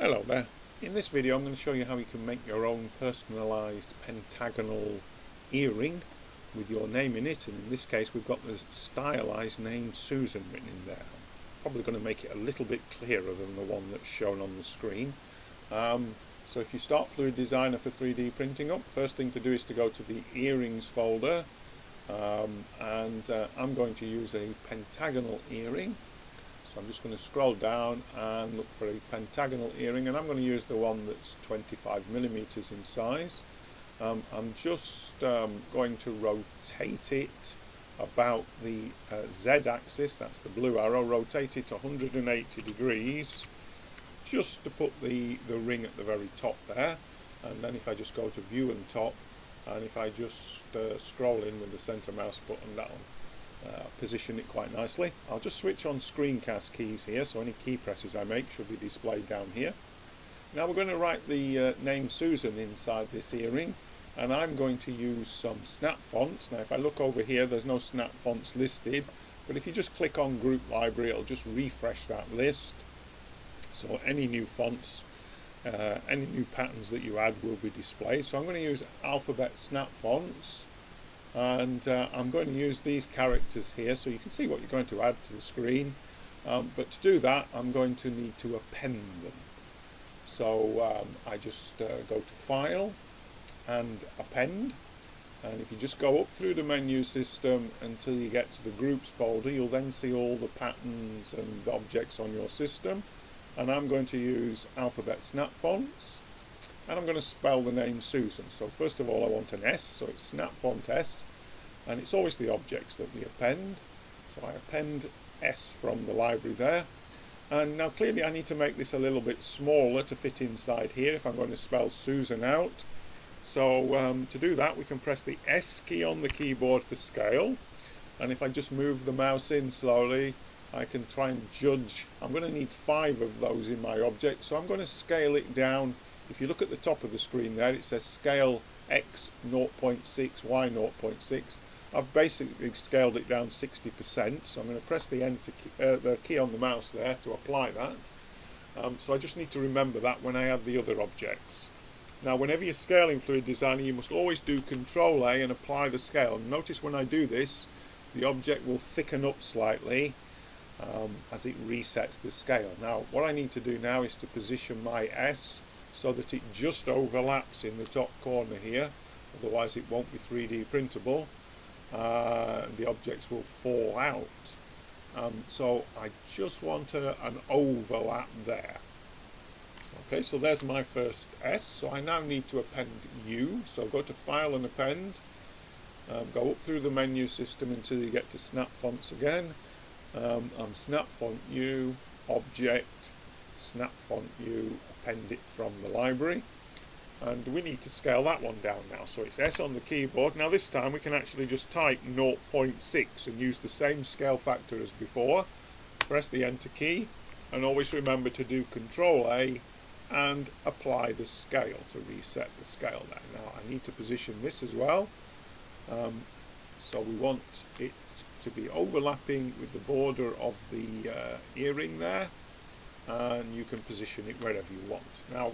Hello there. In this video I'm going to show you how you can make your own personalised pentagonal earring with your name in it, and in this case we've got the stylised name Susan written in there. I'm probably going to make it a little bit clearer than the one that's shown on the screen. So if you start Fluid Designer for 3D printing up, first thing to do is to go to the earrings folder, and I'm going to use a pentagonal earring. So I'm just going to scroll down and look for a pentagonal earring, and I'm going to use the one that's 25mm in size. I'm just going to rotate it about the Z-axis, that's the blue arrow, rotate it 180 degrees just to put the ring at the very top there. And then if I just go to view and top, and if I just scroll in with the center mouse button, that'll position it quite nicely. I'll just switch on screencast keys here, so any key presses I make should be displayed down here. Now we're going to write the name Susan inside this earring, and I'm going to use some snap fonts. Now if I look over here, there's no snap fonts listed, but if you just click on group library, it'll just refresh that list. So any new fonts, any new patterns that you add will be displayed. So I'm going to use alphabet snap fonts, and I'm going to use these characters here so you can see what you're going to add to the screen, but to do that I'm going to need to append them. So I just go to File and Append, and if you just go up through the menu system until you get to the Groups folder, you'll then see all the patterns and objects on your system, and I'm going to use alphabet snap fonts, and I'm going to spell the name Susan. So first of all I want an S, so it's snap font S, and it's always the objects that we append. So I append S from the library there, and now clearly I need to make this a little bit smaller to fit inside here if I'm going to spell Susan out. So to do that we can press the S key on the keyboard for scale, and if I just move the mouse in slowly I can try and judge. I'm going to need 5 of those in my object, so I'm going to scale it down. If you look at the top of the screen there, it says scale X 0.6, Y 0.6. I've basically scaled it down 60%, so I'm going to press the enter key, the key on the mouse there to apply that. So I just need to remember that when I add the other objects. Now whenever you're scaling Fluid Designer, you must always do Control A and apply the scale. And notice when I do this, the object will thicken up slightly as it resets the scale. Now what I need to do now is to position my S so that it just overlaps in the top corner here, otherwise it won't be 3D printable. The objects will fall out. So I just want an overlap there. Okay, so there's my first S. So I now need to append U. So go to File and Append. Go up through the menu system until you get to Snap Fonts again. I'm Snap Font U, Object, Snap Font U, append it from the library, and we need to scale that one down now. So it's S on the keyboard. Now this time we can actually just type 0.6 and use the same scale factor as before. Press the enter key, and always remember to do Control A and apply the scale to reset the scale there. Now I need to position this as well. So we want it to be overlapping with the border of the earring there, and you can position it wherever you want. Now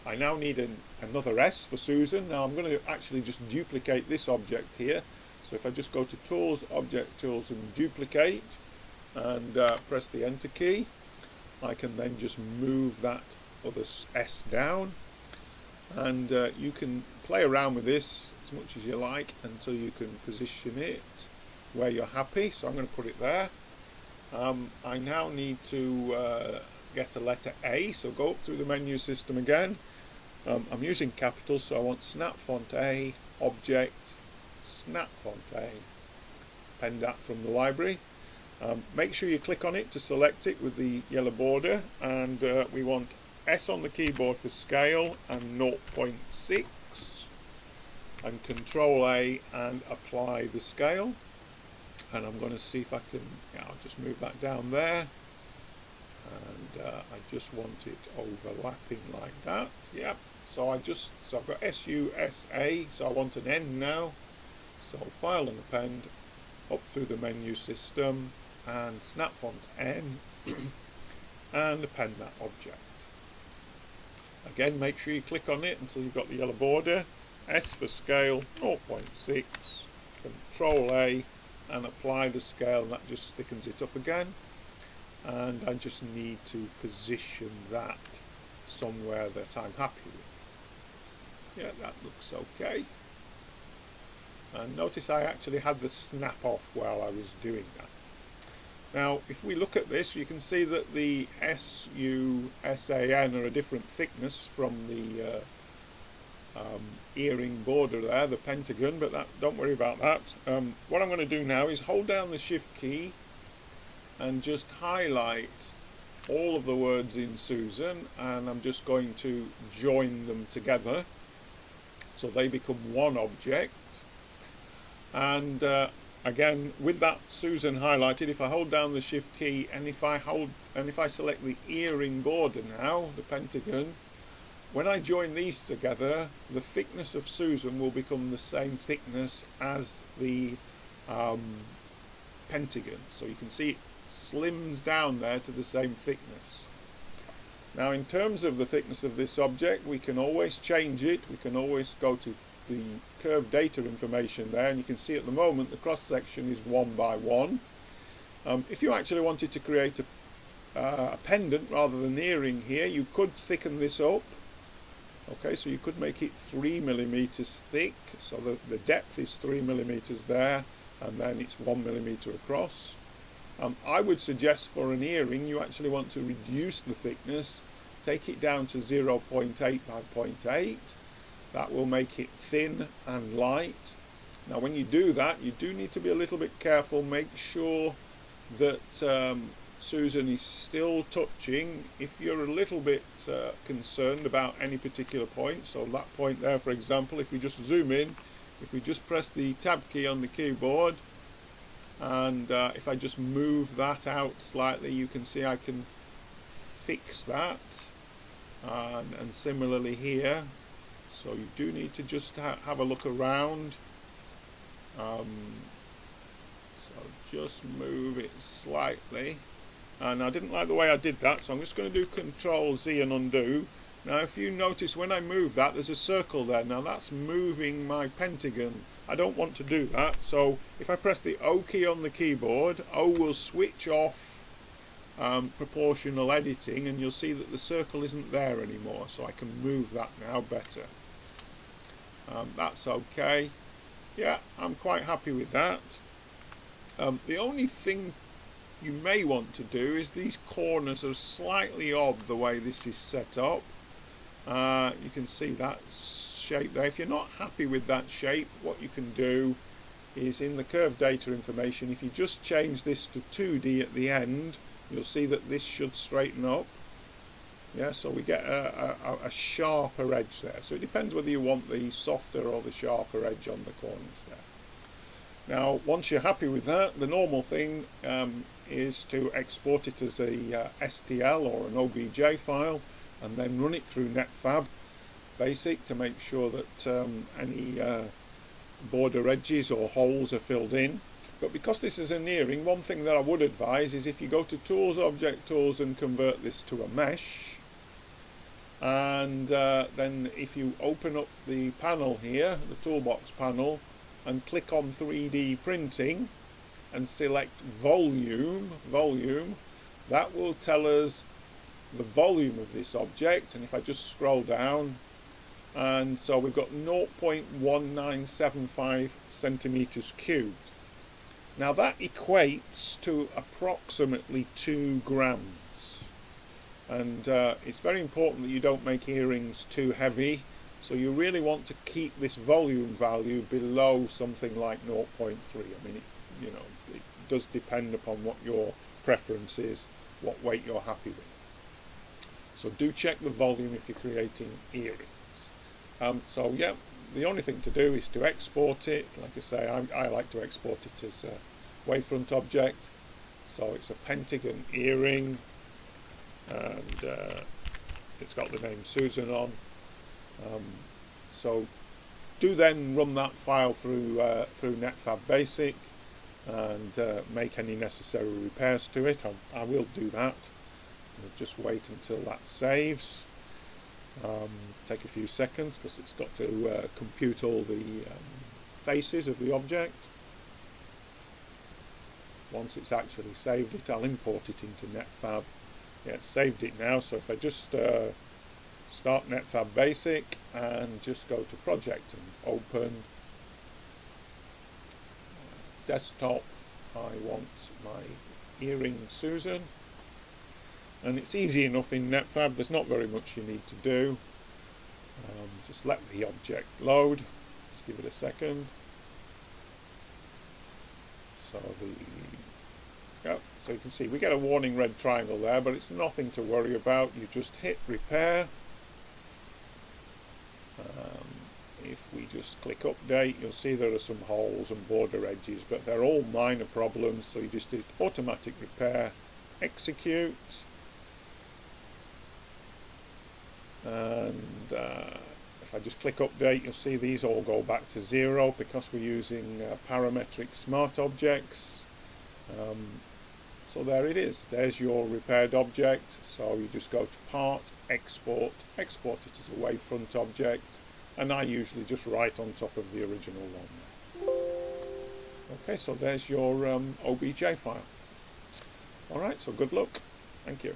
I now need another S for Susan. Now I'm going to actually just duplicate this object here. So if I just go to Tools, Object Tools and Duplicate, and press the enter key, I can then just move that other S down, and you can play around with this as much as you like until you can position it where you're happy. So I'm going to put it there. I now need to get a letter A, so go up through the menu system again. I'm using capitals, so I want Snap Font A, Object, Snap Font A. Append that from the library. Make sure you click on it to select it with the yellow border, and we want S on the keyboard for scale and 0.6, and Control A and apply the scale. And I'm going to see if I can, I'll just move that down there, and I just want it overlapping like that. Yep. So I've got SUSA, so I want an N now. So File and Append, up through the menu system, and Snap Font N, and append that object. Again, make sure you click on it until you've got the yellow border. S for scale, 0.6, Control A, and apply the scale, and that just thickens it up again. And I just need to position that somewhere that I'm happy with. Yeah, that looks okay. And notice I actually had the snap off while I was doing that. Now, if we look at this, you can see that the SU, SAN are a different thickness from the earring border there, the pentagon, but don't worry about that. What I'm going to do now is hold down the Shift key and just highlight all of the words in Susan, and I'm just going to join them together so they become one object. And again, with that Susan highlighted, if I hold down the Shift key and if I select the earring border now, the pentagon, when I join these together, the thickness of Susan will become the same thickness as the pentagon. So you can see it slims down there to the same thickness. Now, in terms of the thickness of this object, we can always change it. We can always go to the curved data information there, and you can see at the moment the cross section is 1 by 1. If you actually wanted to create a pendant rather than earring here, you could thicken this up. Okay, so you could make it 3 millimeters thick, so the depth is 3 millimeters there, and then it's 1 millimeter across. I would suggest for an earring you actually want to reduce the thickness, take it down to 0.8 by 0.8. That will make it thin and light. Now when you do that, you do need to be a little bit careful. Make sure that Susan is still touching. If you're a little bit concerned about any particular point, so that point there for example, if we just zoom in, if we just press the tab key on the keyboard, and if I just move that out slightly, you can see I can fix that, and similarly here. So you do need to just have a look around. So just move it slightly, and I didn't like the way I did that, so I'm just going to do Control Z and undo. Now if you notice when I move that, there's a circle there. Now that's moving my pentagon. I don't want to do that, so if I press the O key on the keyboard, O will switch off proportional editing, and you'll see that the circle isn't there anymore, so I can move that now better. That's okay. Yeah, I'm quite happy with that. The only thing you may want to do is these corners are slightly odd the way this is set up. You can see that shape there. If you're not happy with that shape, what you can do is in the curved data information, if you just change this to 2D at the end, you'll see that this should straighten up. Yeah, so we get a sharper edge there. So it depends whether you want the softer or the sharper edge on the corners there. Now, once you're happy with that, the normal thing is to export it as a STL or an OBJ file, and then run it through NetFab Basic to make sure that any border edges or holes are filled in. But because this is an earring, one thing that I would advise is if you go to Tools, Object Tools, and convert this to a mesh, and then if you open up the panel here, the toolbox panel, and click on 3D printing and select volume, that will tell us the volume of this object. And if I just scroll down, and so we've got 0.1975 centimeters cubed. Now that equates to approximately 2 grams. And it's very important that you don't make earrings too heavy, so you really want to keep this volume value below something like 0.3. I mean, it does depend upon what your preference is, what weight you're happy with. So do check the volume if you're creating earrings. So yeah, the only thing to do is to export it. Like I say, I like to export it as a wavefront object. So it's a pentagon earring, and it's got the name Susan on. So do then run that file through NetFab Basic and make any necessary repairs to it. I will do that. We'll just wait until that saves. Take a few seconds because it's got to compute all the faces of the object. Once it's actually saved it, I'll import it into NetFab. Yeah, it's saved it now, so if I just start NetFab Basic and just go to Project and open desktop, I want my earring Susan. And it's easy enough in NetFab, there's not very much you need to do. Just let the object load, just give it a second. So you can see we get a warning red triangle there, but it's nothing to worry about. You just hit repair. If we just click update, you'll see there are some holes and border edges, but they're all minor problems, so you just hit automatic repair, execute, and if I just click update, you'll see these all go back to 0 because we're using parametric smart objects. So there it is, there's your repaired object. So you just go to Part, Export, export it as a wavefront object, and I usually just write on top of the original one. Okay, so there's your OBJ file. Alright, so good luck. Thank you.